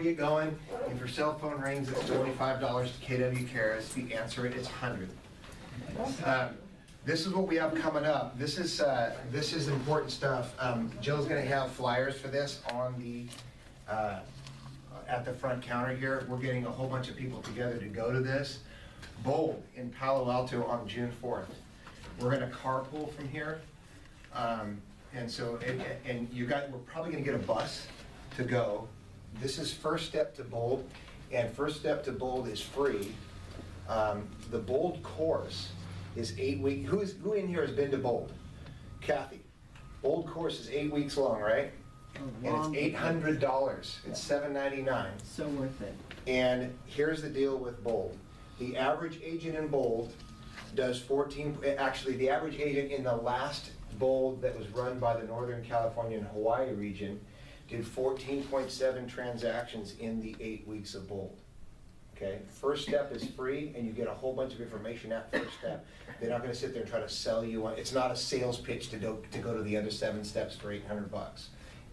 get going. If your cell phone rings, it's $25 to KW Cares. If you answer it, it's $100. This is what we have coming up. This is important stuff. Jill's going to have flyers for this on the at the front counter here. We're getting a whole bunch of people together to go to this. Bold in Palo Alto on June 4th. We're going to carpool from here, and so we're probably going to get a bus to go. This is First Step to Bold, and First Step to Bold is free. The Bold course is 8 weeks. Who in here has been to Bold? Kathy. Bold course is 8 weeks long, right? And it's $800. It's $799. So worth it. And here's the deal with Bold. The average agent in Bold does 14, actually the average agent in the last Bold that was run by the Northern California and Hawaii region did 14.7 transactions in the 8 weeks of Bold. Okay, First Step is free, and you get a whole bunch of information at First Step. They're not going to sit there and try to sell you on. It's not a sales pitch to go to the other 7 steps for $800.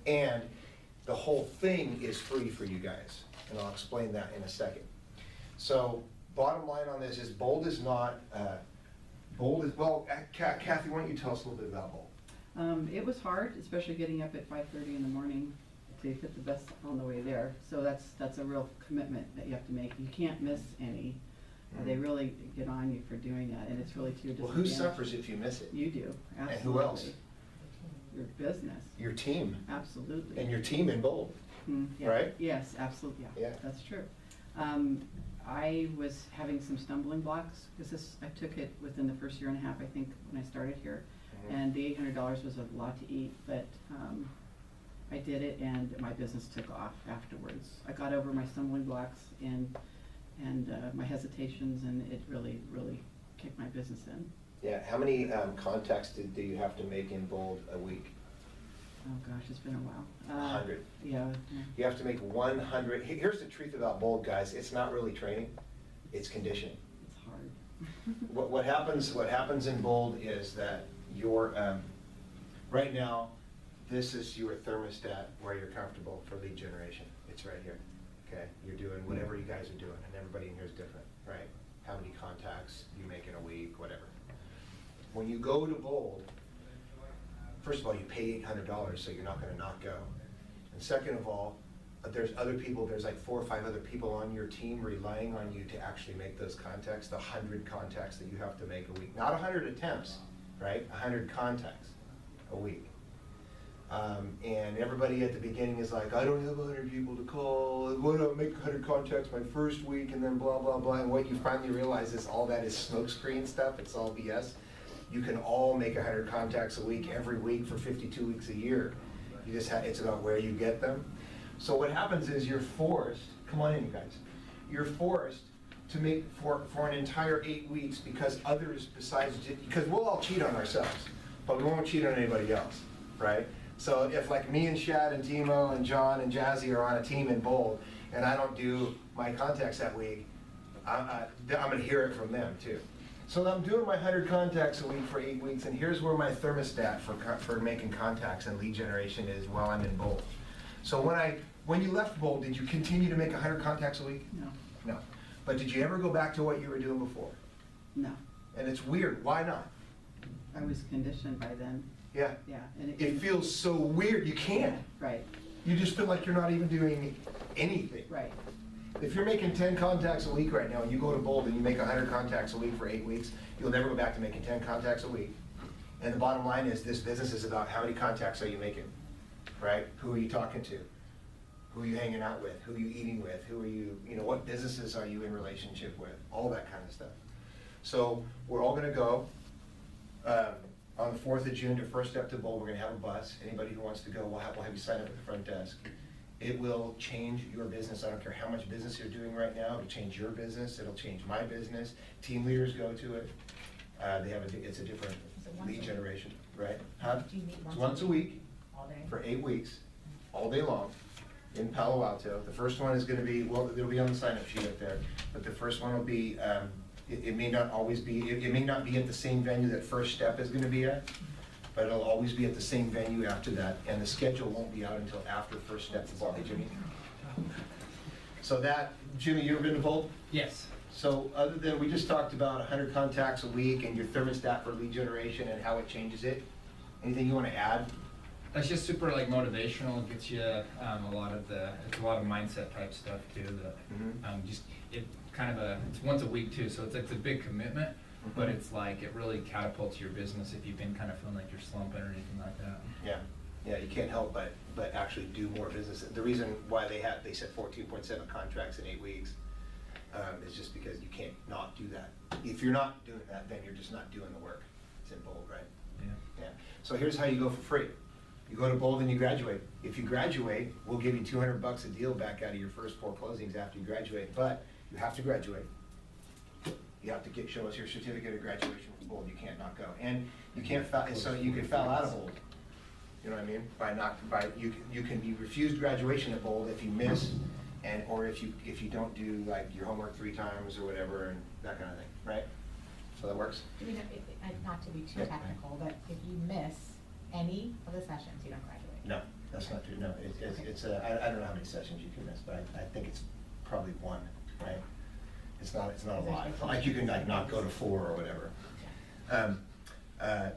And the whole thing is free for you guys, and I'll explain that in a second. So, bottom line on this is Bold is not. Bold is well. Kathy, why don't you tell us a little bit about Bold? It was hard, especially getting up at 5:30 in the morning to hit the bus on the way there. So that's a real commitment that you have to make. You can't miss any. They really get on you for doing that, and it's really to your disadvantage. Well, who suffers if you miss it? You do, absolutely. And who else? Your business. Your team. Absolutely. And your team in Bold, yeah. right? Yes, absolutely. Yeah. That's true. I was having some stumbling blocks because I took it within the first year and a half, I think, when I started here. And the $800 was a lot to eat, but I did it, and my business took off afterwards. I got over my stumbling blocks and my hesitations, and it really, really kicked my business in. Yeah. How many contacts do you have to make in Bold a week? Oh gosh, it's been a while. 100. Yeah. You have to make 100. Here's the truth about Bold, guys. It's not really training. It's conditioning. It's hard. What happens in Bold is that your right now, this is your thermostat where you're comfortable for lead generation. It's right here. Okay, you're doing whatever you guys are doing, and everybody in here is different, right? How many contacts you make in a week, whatever. When you go to Bold, first of all, you pay $800, so you're not going to not go. And second of all, there's other people, there's like 4 or 5 other people on your team relying on you to actually make those contacts, the 100 contacts that you have to make a week. Not 100 attempts, right? 100 contacts a week. And everybody at the beginning is like, I don't have 100 people to call. What do I make 100 contacts my first week, and then blah, blah, blah. And what you finally realize is all that is smokescreen stuff. It's all BS. You can all make 100 contacts a week every week for 52 weeks a year. You just it's about where you get them. So what happens is you're forced, come on in you guys, you're forced to make for an entire 8 weeks because others because we'll all cheat on ourselves, but we won't cheat on anybody else, right? So if like me and Shad and Timo and John and Jazzy are on a team in Bold and I don't do my contacts that week, I'm gonna hear it from them too. So I'm doing my 100 contacts a week for 8 weeks, and here's where my thermostat for making contacts and lead generation is while I'm in Bold. So when you left Bold, did you continue to make 100 contacts a week? No. No. But did you ever go back to what you were doing before? No. And it's weird. Why not? I was conditioned by then. Yeah. Yeah. And it feels so weird. You can't. Right. You just feel like you're not even doing anything. Right. If you're making 10 contacts a week right now and you go to Bold and you make 100 contacts a week for 8 weeks, you'll never go back to making 10 contacts a week. And the bottom line is this business is about how many contacts are you making, right? Who are you talking to? Who are you hanging out with? Who are you eating with? Who are you, what businesses are you in relationship with? All that kind of stuff. So we're all going to go on the 4th of June to First Step to Bold. We're going to have a bus. Anybody who wants to go, we'll have you sign up at the front desk. It will change your business. I don't care how much business you're doing right now. It'll change your business. It'll change my business. Team leaders go to it. It's a different lead generation, right? Do you meet once a week all day? for 8 weeks, all day long, in Palo Alto. The first one is going to be, well, it'll be on the sign-up sheet up there, but the first one will be, it may not always be, it may not be at the same venue that First Step is going to be at, but it'll always be at the same venue after that, and the schedule won't be out until after First Step is all. Hey, Jimmy. So that, Jimmy, you ever been to Bold? Yes. So other than, we just talked about 100 contacts a week and your thermostat for lead generation and how it changes it. Anything you want to add? It's just super like motivational. It gets you it's a lot of mindset type stuff too. That it kind of it's once a week too, so it's a big commitment. But it's like it really catapults your business if you've been kind of feeling like you're slumping or anything like that. Yeah, yeah, you can't help but actually do more business. The reason why they said 14.7 contracts in 8 weeks is just because you can't not do that. If you're not doing that, then you're just not doing the work. It's in Bold, right? Yeah. Yeah. So here's how you go for free. You go to Bold and you graduate. If you graduate, we'll give you $200 a deal back out of your first 4 closings after you graduate. But you have to graduate. You have to show us your certificate of graduation from Bold. You can't not go, and you can't foul. So you can foul out of Bold. You know what I mean? You can be refused graduation at Bold if you miss, or if you don't do like your homework 3 times or whatever, and that kind of thing, right? So that works. I mean, not to be too technical, but if you miss any of the sessions, you don't graduate. No, that's not true. No, it's I don't know how many sessions you can miss, but I think it's probably 1, right? It's not a lot. Like you can like not go to 4 or whatever.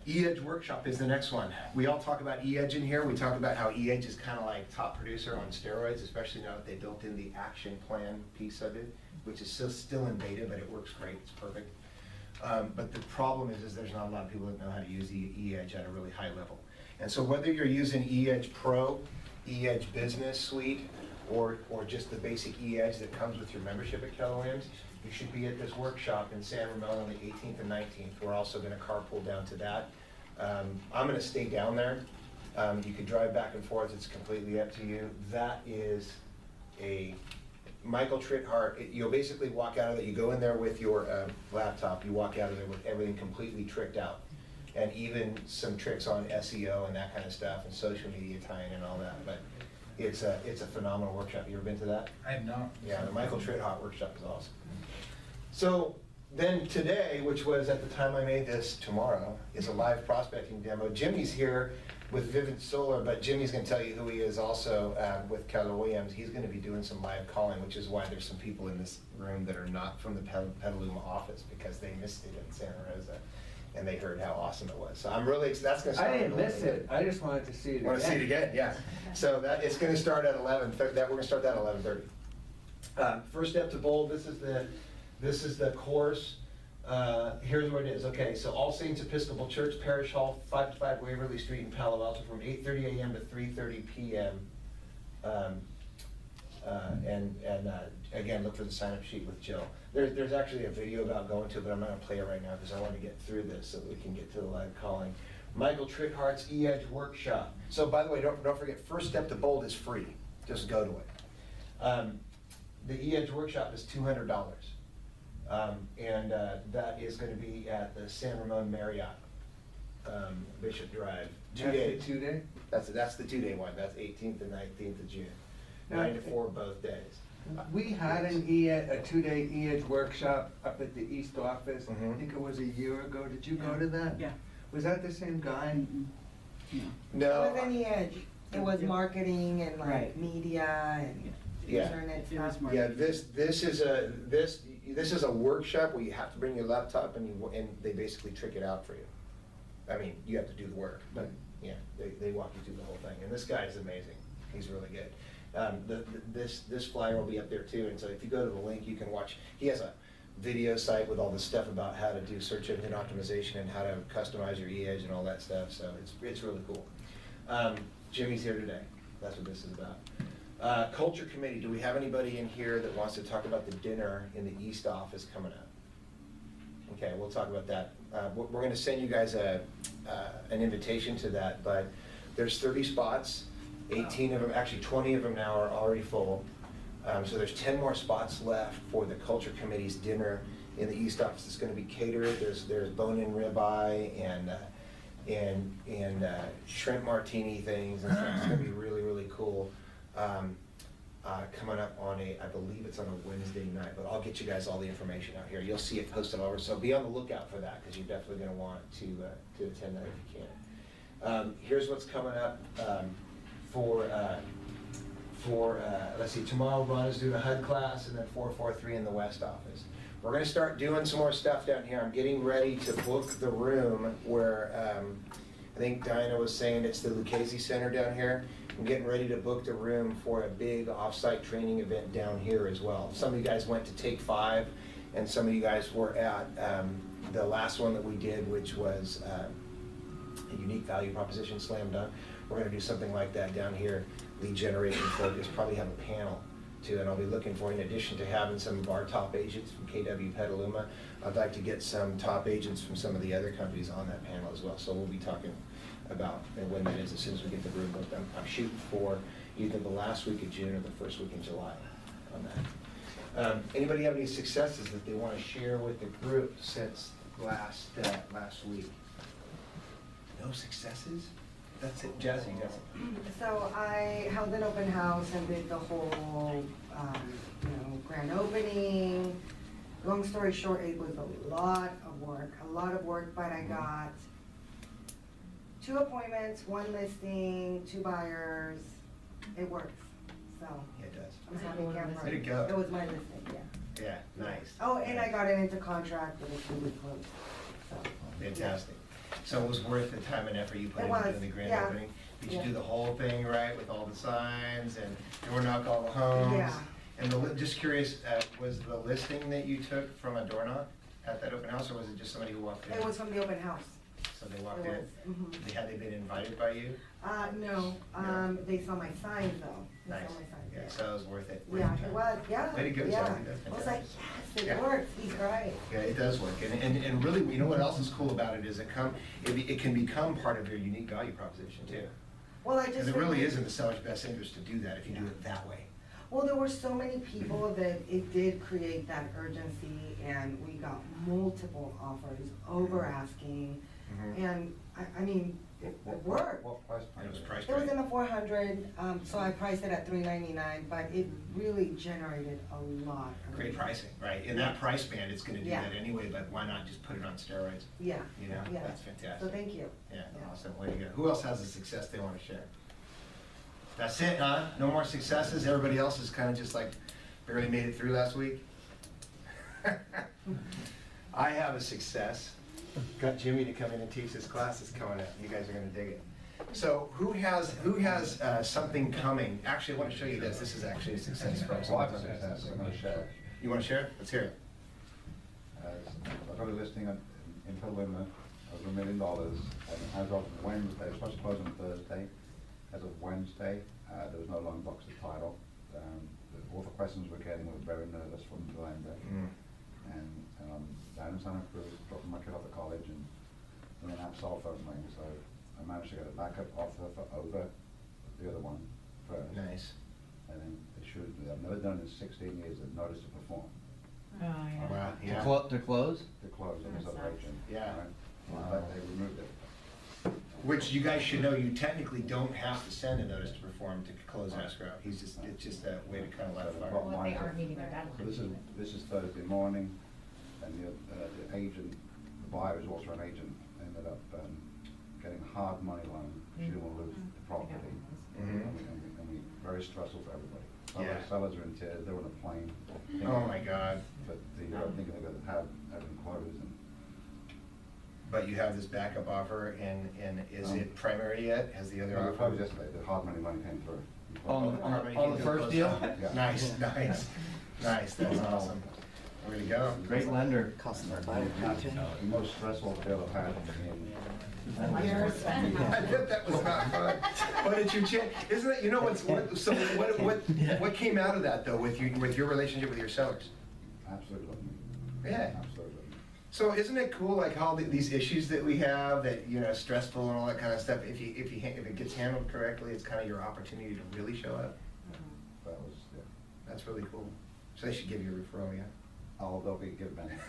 E-Edge Workshop is the next one. We all talk about E-Edge in here. We talk about how E-Edge is kind of like top producer on steroids, especially now that they built in the action plan piece of it, which is still in beta, but it works great. It's perfect. But the problem is there's not a lot of people that know how to use E-Edge at a really high level. And so whether you're using E-Edge Pro, E-Edge Business Suite, or just the basic E-Edge that comes with your membership at Keller Williams, you should be at this workshop in San Ramon on the 18th and 19th. We're also going to carpool down to that. I'm going to stay down there. You can drive back and forth. It's completely up to you. That is a Michael Trithart. You'll basically walk out of it. You go in there with your laptop. You walk out of there with everything completely tricked out, and even some tricks on SEO and that kind of stuff, and social media tying and all that. But it's a phenomenal workshop. You ever been to that? I have not. Yeah, the Michael Trithart workshop is awesome. So then today, which was at the time I made this, tomorrow, is a live prospecting demo. Jimmy's here with Vivid Solar, but Jimmy's going to tell you who he is also with Keller Williams. He's going to be doing some live calling, which is why there's some people in this room that are not from the Petaluma office, because they missed it in Santa Rosa and they heard how awesome it was. So I'm really, that's going to start. I didn't miss it. I just wanted to see it again. Want to see it again? Yeah. So it's going to start at 11:30. We're going to start that at 11:30. First step to Bold. This is the course. Here's what it is. Okay, so All Saints Episcopal Church, Parish Hall, 525 Waverly Street in Palo Alto, from 8:30 a.m. to 3:30 p.m. Again, look for the sign-up sheet with Jill. There's actually a video about going to it, but I'm not going to play it right now because I want to get through this so that we can get to the live calling. Michael Trickhart's E-Edge Workshop. So by the way, don't forget, First Step to Bold is free. Just go to it. The E-Edge Workshop is $200. That is going to be at the San Ramon Marriott, Bishop Drive. 2 days. That's the 2-day? That's the 2-day one. That's 18th and 19th of June. Now, 9 to 4 both days. We had a 2-day E-Edge workshop up at the East office. Mhm. I think it was a year ago. Did you go to that? Yeah. Was that the same guy? Yeah. No. It wasn't the edge. It was marketing and like Right. media and Yeah. internet It was stuff. more- Yeah, this is a workshop where you have to bring your laptop and they basically trick it out for you. I mean, you have to do the work, but yeah, they walk you through the whole thing. And this guy is amazing. He's really good. This flyer will be up there too, and so if you go to the link, you can watch. He has a video site with all the stuff about how to do search engine optimization and how to customize your E-Edge and all that stuff. So it's really cool. Jimmy's here today. That's what this is about. Culture Committee. Do we have anybody in here that wants to talk about the dinner in the East office coming up? Okay, we'll talk about that. We're going to send you guys an invitation to that, but there's 30 spots. 18 of them, actually 20 of them now are already full. So there's 10 more spots left for the Culture Committee's dinner in the East office. It's going to be catered. There's bone-in ribeye and shrimp martini things and stuff. It's going to be really, really cool. Coming up on I believe it's on a Wednesday night, but I'll get you guys all the information out here. You'll see it posted all over, so be on the lookout for that because you're definitely going to want to attend that if you can. Here's what's coming up for for, let's see, tomorrow Rhonda's doing a HUD class, and then 443 in the West office. We're gonna start doing some more stuff down here. I'm getting ready to book the room where, I think Diana was saying it's the Lucchese Center down here. I'm getting ready to book the room for a big off-site training event down here as well. Some of you guys went to Take 5, and some of you guys were at the last one that we did, which was a unique value proposition slam dunk. We're gonna do something like that down here, lead generation focus, probably have a panel too, and I'll be looking for, in addition to having some of our top agents from KW Petaluma, I'd like to get some top agents from some of the other companies on that panel as well. So we'll be talking about when that is as soon as we get the room booked. I'm shooting for either the last week of June or the first week in July on that. Anybody have any successes that they want to share with the group since last week? No successes? That's it, Jesse, you got it. So I held an open house and did the whole, grand opening. Long story short, it was a lot of work, but I got 2 appointments, 1 listing, 2 buyers. It works, so. Yeah, it does. I'm happy camper. Way to go. It was my listing, yeah. Yeah, nice. Oh, and I got it into contract and it's really close, so. Fantastic. So it was worth the time and effort you put It into was, doing the grand yeah. opening? Did you Yeah. do the whole thing right with all the signs and door knock all the homes? Yeah. And just curious, was the listing that you took from a door knock at that open house, or was it just somebody who walked in? It was from the open house. So they walked It in? was, mhm. Had they been invited by you? No, No. they saw my signs though. They Nice. saw my signs, Yeah, so it was worth it. Yeah, it was, yeah. Way to go, yeah. Jackie, that's I was like, fantastic. yes, it Yeah. works, he's right. Yeah, it does work, and really, you know what else is cool about it is it can become part of your unique value proposition too. Well, I just. Because it really is in the seller's best interest to do that if you do it that way. Well, there were so many people that it did create that urgency, and we got multiple offers, over asking, Mhm. and I mean, it worked. What price point? It was priced It was right. in the 400, so I priced it at $399, but it really generated a lot of. Great pricing, right? In that price band, it's gonna do Yeah. that anyway, but why not just put it on steroids? Yeah. You know, yeah. that's So fantastic. thank you. Yeah, Yeah. awesome, way to go. Who else has a success they wanna share? That's it, huh? No more successes? Everybody else is kinda just like barely made it through last week? I have a success. Got Jimmy to come in and teach this class that's coming up. You guys are gonna dig it. So who has something coming? Actually, I wanna show you this. This is actually a success from Well, I have a success, I'm gonna share it. You wanna share it? Let's hear it. I've got a listing in Petaluma of $1 million, and as of Wednesday, it's supposed to close on Thursday. As of Wednesday, there was no loan box of title. All the questions we're getting were very nervous from the lender. And I'm down in Santa Cruz, dropping my kid off at college, and then that cell phone rang, so I managed to get a backup offer for over the other one first. Nice. And then I've never done in 16 years a notice to perform. Oh, yeah. Wow, To yeah. to close? To close on this That other sucks. agent. Yeah. Right? Wow. But they removed it. Which you guys should know, you technically don't have to send a notice to perform to close escrow. It's just a way to kind of let it fire. Bottom Well, line they is- aren't meeting their So deadline. this is Thursday morning, and the agent, the buyer is also an agent, ended up getting a hard money loan. She didn't want to lose the property. Mhm. And we very stressful for everybody. Yeah. Sellers are in tears, they're on a plane. Oh my God. But thinking they're gonna have it closed, and But you have this backup offer, and is it primary yet? Has the other no, offer? it closed yesterday, the hard money loan came through. On the first deal? Yeah. Nice, nice, nice, that's awesome. Way to go. Great lender. The most stressful deal I've had in I bet that was not fun. But it's your chance, isn't it, you know what came out of that though, with your relationship with your sellers? absolutely love me. Yeah. Absolutely love me. So isn't it cool, like how these issues that we have, that, you know, stressful and all that kind of stuff, if it gets handled correctly, it's kind of your opportunity to really show up? That was, yeah. That's really cool. So they should give you a referral, yeah? They'll be given back.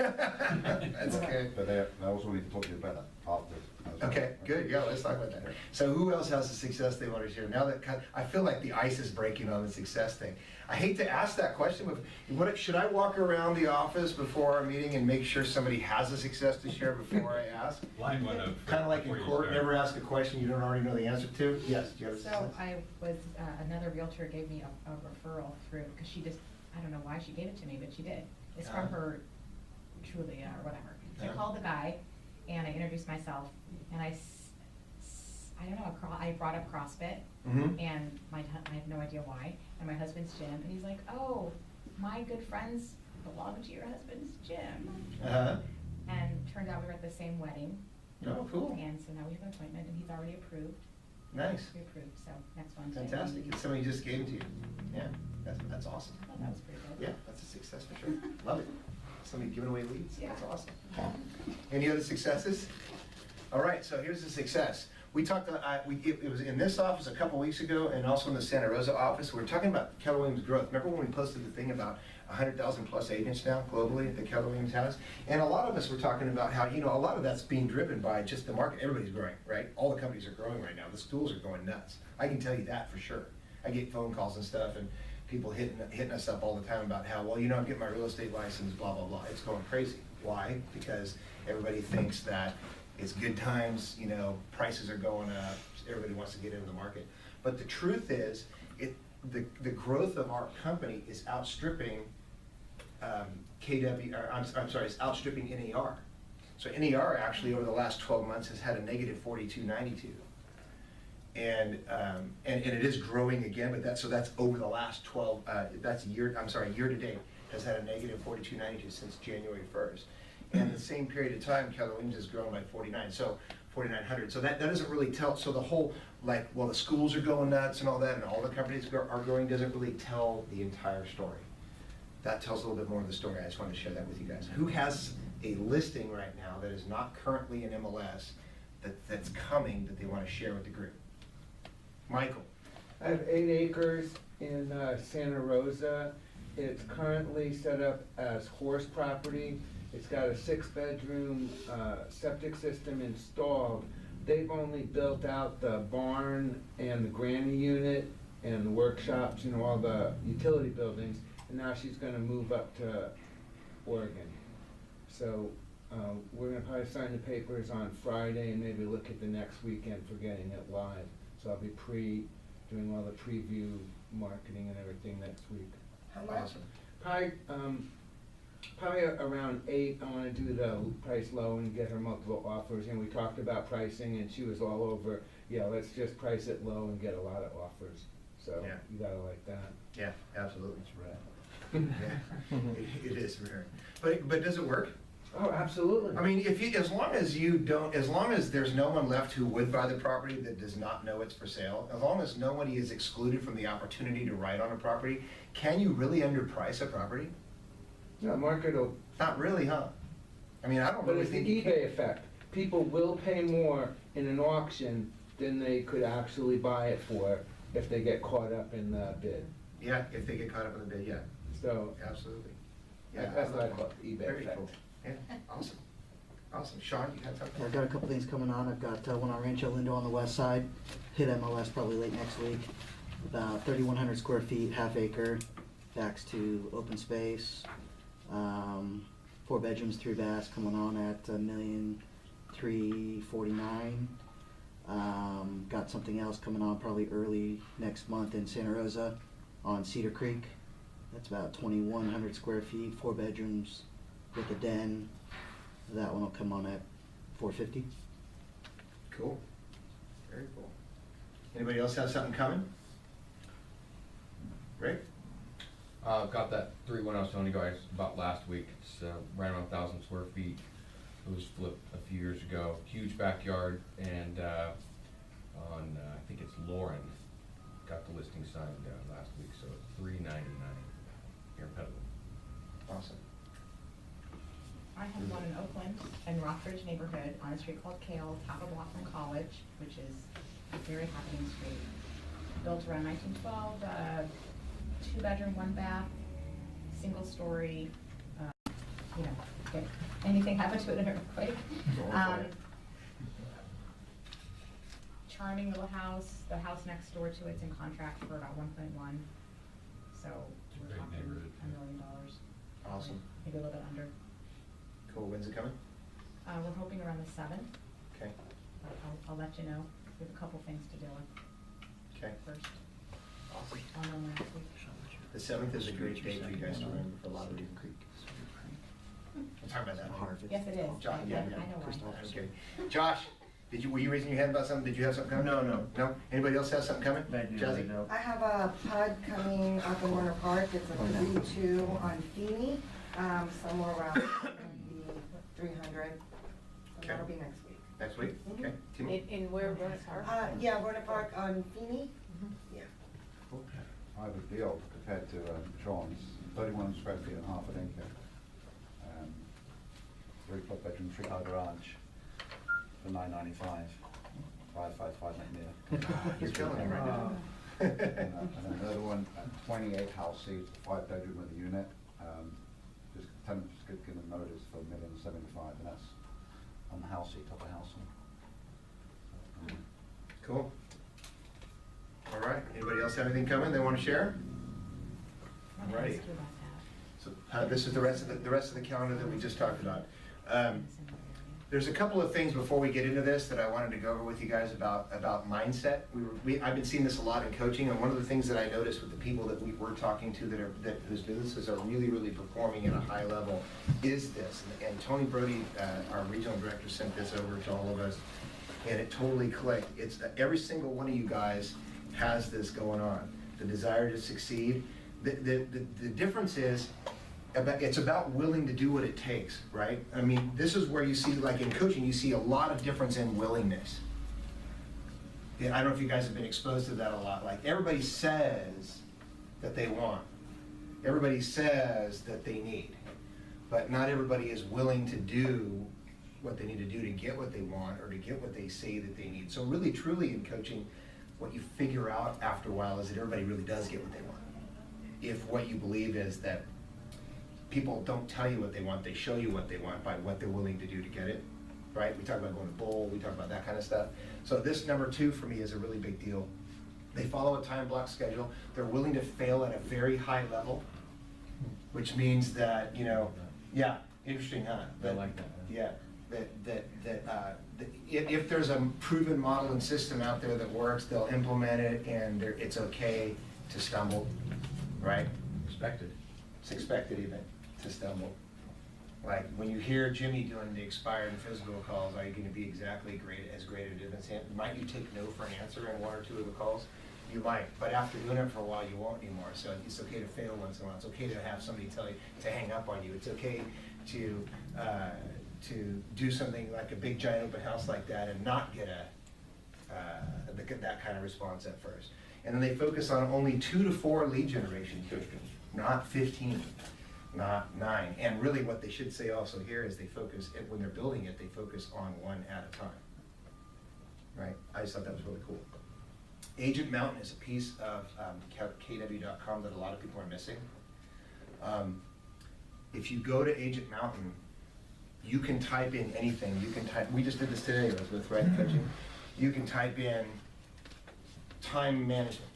That's good. But they also need to talk to you about that after. as well. Okay, good, yeah, let's talk about that. So who else has a success they want to share? Now that, I feel like the ice is breaking on the success thing. I hate to ask that question, but should I walk around the office before our meeting and make sure somebody has a success to share before I ask? Line one up. Kind of like in court, never ask a question you don't already know the answer to? Yes, do you have a So success? I was, another realtor gave me a referral through, because she just, I don't know why she gave it to me, but she did. It's from her Trulia or whatever. So I called the guy and I introduced myself and I don't know, I brought up CrossFit Mhm. and I have no idea why, and my husband's gym, and he's like, oh, my good friends belong to your husband's gym. Uh-huh. And turned out we were at the same wedding. Oh, cool. And so now we have an appointment and he's already approved. Nice. We approved, so next Wednesday. Fantastic. And somebody just gave it to you. Yeah, that's awesome. I thought that was pretty good. Yeah, that's a success for sure. Love it. Somebody giving away leads, Yeah. that's awesome. Any other successes? All right, so here's the success. We talked, it was in this office a couple weeks ago and also in the Santa Rosa office. We were talking about Keller Williams growth. Remember when we posted the thing about 100,000 plus agents now globally that Keller Williams has? And a lot of us were talking about how, you know, a lot of that's being driven by just the market. Everybody's growing, right? All the companies are growing right now. The schools are going nuts. I can tell you that for sure. I get phone calls and stuff and people hitting us up all the time about how, well, you know, I'm getting my real estate license, blah, blah, blah. It's going crazy. Why? Because everybody thinks that it's good times, you know, prices are going up, everybody wants to get into the market. But the truth is, the growth of our company is outstripping it's outstripping NAR. So NAR actually over the last 12 months has had a negative 42.92. And it is growing again, but that's over the last 12, year to date, has had a negative 42.92 since January 1st. And the same period of time, Keller Williams has grown by 49, so 4,900. So that doesn't really tell, so the whole, like, well, the schools are going nuts and all that, and all the companies are growing, doesn't really tell the entire story. That tells a little bit more of the story. I just wanted to share that with you guys. Who has a listing right now that is not currently in MLS that's coming that they want to share with the group? Michael. I have 8 acres in Santa Rosa. It's currently set up as horse property. It's got a 6-bedroom septic system installed. They've only built out the barn and the granny unit and the workshops, you know, all the utility buildings. And now she's gonna move up to Oregon. So we're gonna probably sign the papers on Friday and maybe look at the next weekend for getting it live. So I'll be doing all the preview marketing and everything next week. How much? Awesome. Probably around 8. I wanna do the price low and get her multiple offers. And we talked about pricing and she was all over, yeah, let's just price it low and get a lot of offers. So Yeah. you gotta like that. Yeah, absolutely. It's rare. Yeah, it is rare. But does it work? Oh, absolutely. I mean, as long as there's no one left who would buy the property that does not know it's for sale, as long as nobody is excluded from the opportunity to write on a property, can you really underprice a property? No, market will, Not really, huh? I mean, I don't but really it's the think you eBay can. effect. People will pay more in an auction than they could actually buy it for if they get caught up in the bid. Yeah, if they get caught up in the bid, yeah, So absolutely. Yeah, that's what I love call that. the eBay Very effect. cool. Yeah, awesome. Awesome. Sean, you had something? I've got a couple things coming on. I've got one on Rancho Lindo on the west side, hit MLS probably late next week. About 3,100 square feet, half acre, backs to open space. 4 bedrooms, 3 baths, coming on at $1,349,000. Got something else coming on probably early next month in Santa Rosa on Cedar Creek. That's about 2,100 square feet, 4 bedrooms with a den. That one will come on at $450,000. Cool. Very cool. Anybody else have something coming? Rick? Got that 3-1 I was telling you guys about last week. It's right around 1,000 square feet. It was flipped a few years ago. Huge backyard, and on I think it's Lauren. Got the listing signed last week, so it's $399 here in Petaluma. Awesome. I have one in Oakland, in Rockbridge neighborhood, on a street called Kale, half a block from College, which is a very happening street. Built around 1912, 2-bedroom, 1 bath, single story, you know, if anything happened to it in an earthquake. Going for it. Charming little house, the house next door to it's in contract for about 1.1, so It's a we're great talking neighborhood. $1 million. Awesome. Maybe a little bit under. Cool, when's it coming? We're hoping around the 7th, Okay, but I'll let you know. We have a couple things to deal with okay. first. Awesome. I'll know next week. The 7th is a great date for you guys to remember for a lot of reasons. We'll talk about that later. Harvard. Yes, it is. Josh, I yeah, know yeah. why. Okay. Josh, were you raising your hand about something? Did you have something coming? No. No? Anybody else have something coming? Jazzy? No. I have a PUD coming up in Warner Park. It's a 3-2 on Feeney, somewhere around 300. So that'll be next week. Next week? Mhm. Okay. Timmy? In where, Warner Park? Yeah, Warner Park on Feeney. Yeah. Cool. I have a deal compared to Sean's, 31 square feet and half an acre. 3 bedroom, 3-car garage for $995. 555 near. You're killing it right now. And then another one, 28 house seats, 5 bedroom with a unit. Just tenants could give them notice for $1,075,000, and that's on the house seat, top of house. Cool. All right, anybody else have anything coming they want to share? I'm gonna Alrighty. ask you about that. So this is the rest of the calendar that we just talked about. It's in the area. There's a couple of things before we get into this that I wanted to go over with you guys about mindset. I've been seeing this a lot in coaching, and one of the things that I noticed with the people that we're talking to whose businesses are really performing at a high level is this. And Tony Brody, our regional director, sent this over to all of us, and it totally clicked. It's every single one of you guys has this going on, the desire to succeed. The difference is, it's about willing to do what it takes, right? I mean, this is where you see, like in coaching, you see a lot of difference in willingness. Yeah, I don't know if you guys have been exposed to that a lot. Like, everybody says that they want. Everybody says that they need. But not everybody is willing to do what they need to do to get what they want or to get what they say that they need. So really, truly in coaching, what you figure out after a while is that everybody really does get what they want. If what you believe is that people don't tell you what they want, they show you what they want by what they're willing to do to get it, right? We talk about going to bowl, we talk about that kind of stuff. So this number 2 for me is a really big deal. They follow a time block schedule. They're willing to fail at a very high level, which means that, yeah, interesting, huh? I like that. Yeah, if there's a proven model and system out there that works, they'll implement it, and it's okay to stumble, right? Expected. It's expected even to stumble. Like when you hear Jimmy doing the expired and physical calls, are you going to be exactly as great at it as him? Might you take no for an answer in 1 or 2 of the calls? You might, but after doing it for a while, you won't anymore. So it's okay to fail once in a while. It's okay to have somebody tell you to hang up on you. It's okay to do something like a big giant open house like that and not get that kind of response at first. And then they focus on only 2 to 4 lead generation systems, not 15, not 9. And really what they should say also here is they focus, when they're building it, they focus on 1 at a time, right? I just thought that was really cool. Agent Mountain is a piece of KW.com that a lot of people are missing. If you go to Agent Mountain, you can type in anything. You can type, we just did this today, Elizabeth, right, coaching? You can type in time management.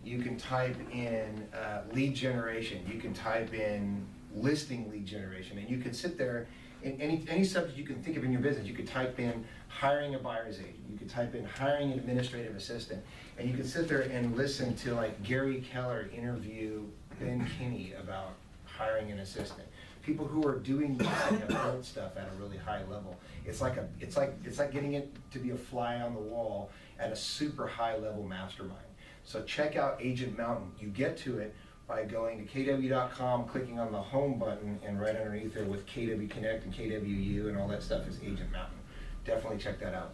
You can type in lead generation. You can type in listing lead generation. And you can sit there, in any subject you can think of in your business, you could type in hiring a buyer's agent. You could type in hiring an administrative assistant. And you can sit there and listen to like Gary Keller interview Ben Kinney about hiring an assistant. People who are doing this and have built stuff at a really high level. It's like getting it to be a fly on the wall at a super high level mastermind. So check out Agent Mountain. You get to it by going to kw.com, clicking on the home button, and right underneath there with KW Connect and KWU and all that stuff is Agent Mountain. Definitely check that out.